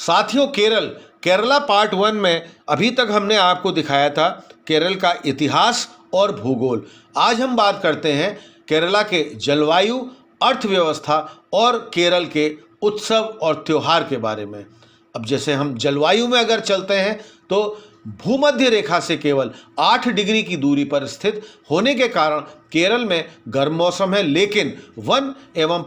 साथियों, केरला पार्ट 1 में अभी तक हमने आपको दिखाया था केरल का इतिहास और भूगोल। आज हम बात करते हैं केरला के जलवायु, अर्थव्यवस्था और केरल के उत्सव और त्योहार के बारे में। अब जैसे हम जलवायु में अगर चलते हैं तो भूमध्य रेखा से केवल 8 डिग्री की दूरी पर स्थित होने के कारण केरल में गर्म मौसम है, लेकिन वन एवं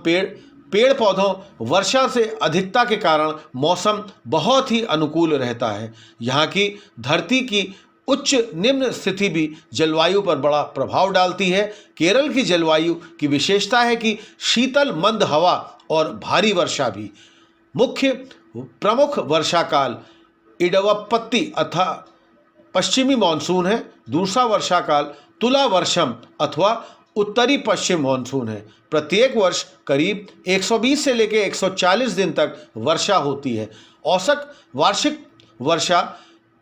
पेड़ पौधों वर्षा से अधिकता के कारण मौसम बहुत ही अनुकूल रहता है। यहाँ की धरती की उच्च निम्न स्थिति भी जलवायु पर बड़ा प्रभाव डालती है। केरल की जलवायु की विशेषता है कि शीतल मंद हवा और भारी वर्षा भी। मुख्य प्रमुख वर्षा काल इडवप्पत्ति अथवा पश्चिमी मानसून है। दूसरा वर्षा काल तुला वर्षम अथवा उत्तरी पश्चिम मानसून है। प्रत्येक वर्ष करीब 120 से लेकर 140 दिन तक वर्षा होती है। औसत वार्षिक वर्षा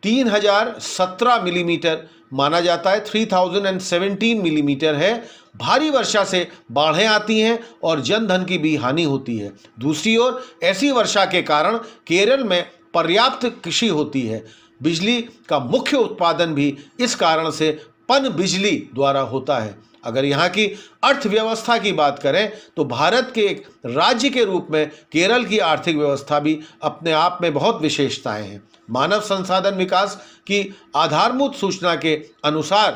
3017 मिलीमीटर माना जाता है, 3017 मिलीमीटर है। भारी वर्षा से बाढ़ें आती हैं और जनधन की भी हानि होती है। दूसरी ओर ऐसी वर्षा के कारण केरल में पर्याप्त कृषि होती है। बिजली का मुख्य उत्पादन भी इस कारण से पन बिजली द्वारा होता है। अगर यहाँ की अर्थव्यवस्था की बात करें तो भारत के एक राज्य के रूप में केरल की आर्थिक व्यवस्था भी अपने आप में बहुत विशेषताएं हैं। मानव संसाधन विकास की आधारभूत सूचना के अनुसार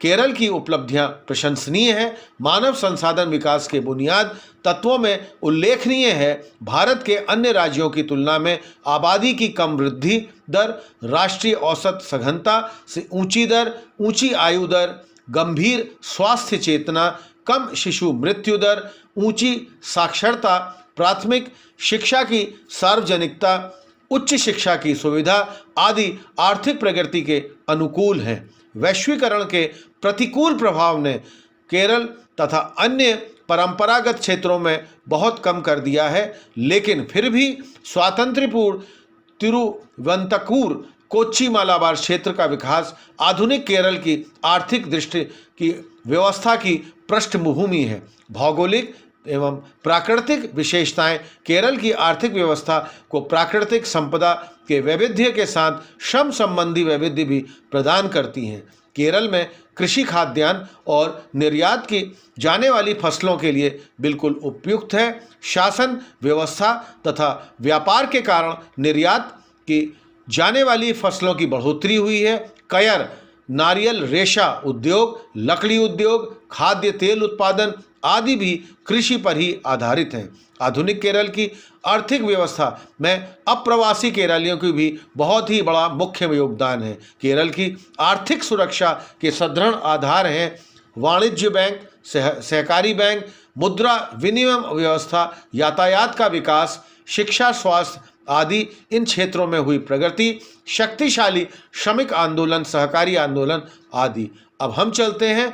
केरल की उपलब्धियां प्रशंसनीय हैं। मानव संसाधन विकास के बुनियाद तत्वों में उल्लेखनीय है भारत के अन्य राज्यों की तुलना में आबादी की कम वृद्धि दर, राष्ट्रीय औसत सघनता से ऊंची दर, ऊंची आयु दर, गंभीर स्वास्थ्य चेतना, कम शिशु मृत्यु दर, ऊंची साक्षरता, प्राथमिक शिक्षा की सार्वजनिकता, उच्च शिक्षा की सुविधा आदि आर्थिक प्रगति के अनुकूल हैं। वैश्वीकरण के प्रतिकूल प्रभाव ने केरल तथा अन्य परंपरागत क्षेत्रों में बहुत कम कर दिया है, लेकिन फिर भी स्वातंत्र्यपूर्व तिरुवंतपुरम, कोच्चि, मालाबार क्षेत्र का विकास आधुनिक केरल की आर्थिक दृष्टि की व्यवस्था की पृष्ठभूमि है। भौगोलिक एवं प्राकृतिक विशेषताएं केरल की आर्थिक व्यवस्था को प्राकृतिक संपदा के वैविध्य के साथ श्रम संबंधी वैविध्य भी प्रदान करती हैं। केरल में कृषि, खाद्यान्न और निर्यात की जाने वाली फसलों के लिए बिल्कुल उपयुक्त है। शासन व्यवस्था तथा व्यापार के कारण निर्यात की जाने वाली फसलों की बढ़ोतरी हुई है। कयर, नारियल रेशा उद्योग, लकड़ी उद्योग, खाद्य तेल उत्पादन आदि भी कृषि पर ही आधारित हैं। आधुनिक केरल की आर्थिक व्यवस्था में अप्रवासी केरलियों की भी बहुत ही बड़ा मुख्य योगदान है। केरल की आर्थिक सुरक्षा के सुदृढ़ आधार हैं वाणिज्य बैंक, सहकारी बैंक, मुद्रा विनिमय व्यवस्था, यातायात का विकास, शिक्षा, स्वास्थ्य आदि इन क्षेत्रों में हुई प्रगति, शक्तिशाली श्रमिक आंदोलन, सहकारी आंदोलन आदि। अब हम चलते हैं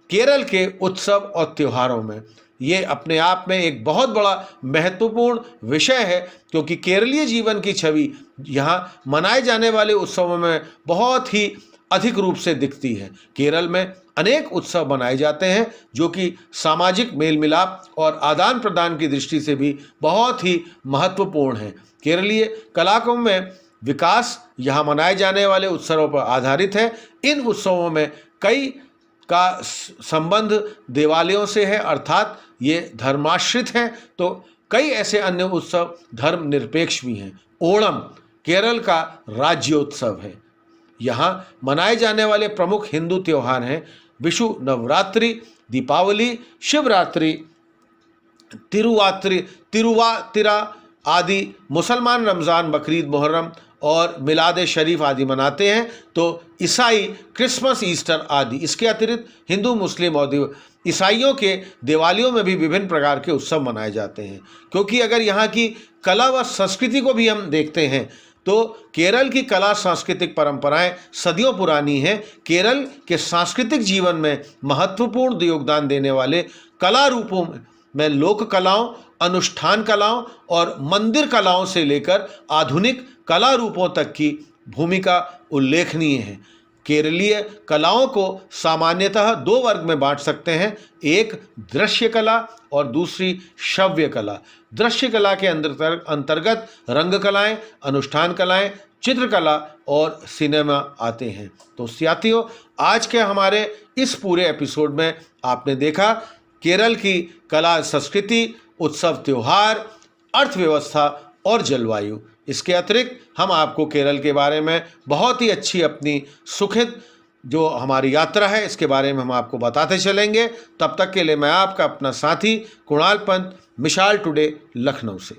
केरल के उत्सव और त्योहारों में। ये अपने आप में एक बहुत बड़ा महत्वपूर्ण विषय है, क्योंकि केरलीय जीवन की छवि यहाँ मनाए जाने वाले उत्सवों में बहुत ही अधिक रूप से दिखती है। केरल में अनेक उत्सव मनाए जाते हैं जो कि सामाजिक मेल मिलाप और आदान प्रदान की दृष्टि से भी बहुत ही महत्वपूर्ण हैं। केरलीय कलाओं में विकास यहाँ मनाए जाने वाले उत्सवों पर आधारित है। इन उत्सवों में कई का संबंध देवालयों से है, अर्थात ये धर्माश्रित हैं, तो कई ऐसे अन्य उत्सव धर्मनिरपेक्ष भी हैं। ओणम केरल का राज्योत्सव है। यहाँ मनाए जाने वाले प्रमुख हिंदू त्योहार हैं विषु, नवरात्रि, दीपावली, शिवरात्रि, तिरुवातिरा आदि। मुसलमान रमज़ान, बकरीद, मुहर्रम और मिलाद शरीफ आदि मनाते हैं, तो ईसाई क्रिसमस, ईस्टर आदि। इसके अतिरिक्त हिंदू, मुस्लिम और ईसाइयों के दिवालियों में भी विभिन्न प्रकार के उत्सव मनाए जाते हैं। क्योंकि अगर यहाँ की कला व संस्कृति को भी हम देखते हैं तो केरल की कला सांस्कृतिक परंपराएं सदियों पुरानी हैं। केरल के सांस्कृतिक जीवन में महत्वपूर्ण योगदान देने वाले कला रूपों में लोक कलाओं, अनुष्ठान कलाओं और मंदिर कलाओं से लेकर आधुनिक कला रूपों तक की भूमिका उल्लेखनीय है। केरलीय कलाओं को सामान्यतः दो वर्ग में बांट सकते हैं, एक दृश्य कला और दूसरी श्रव्य कला। दृश्य कला के अंतर्गत रंग कलाएं, अनुष्ठान कलाएं, चित्रकला और सिनेमा आते हैं। तो साथियों, आज के हमारे इस पूरे एपिसोड में आपने देखा केरल की कला संस्कृति, उत्सव त्योहार, अर्थव्यवस्था और जलवायु। इसके अतिरिक्त हम आपको केरल के बारे में बहुत ही अच्छी अपनी सुखद जो हमारी यात्रा है इसके बारे में हम आपको बताते चलेंगे। तब तक के लिए मैं आपका अपना साथी कुणाल पंत, मिसाल टुडे, लखनऊ से।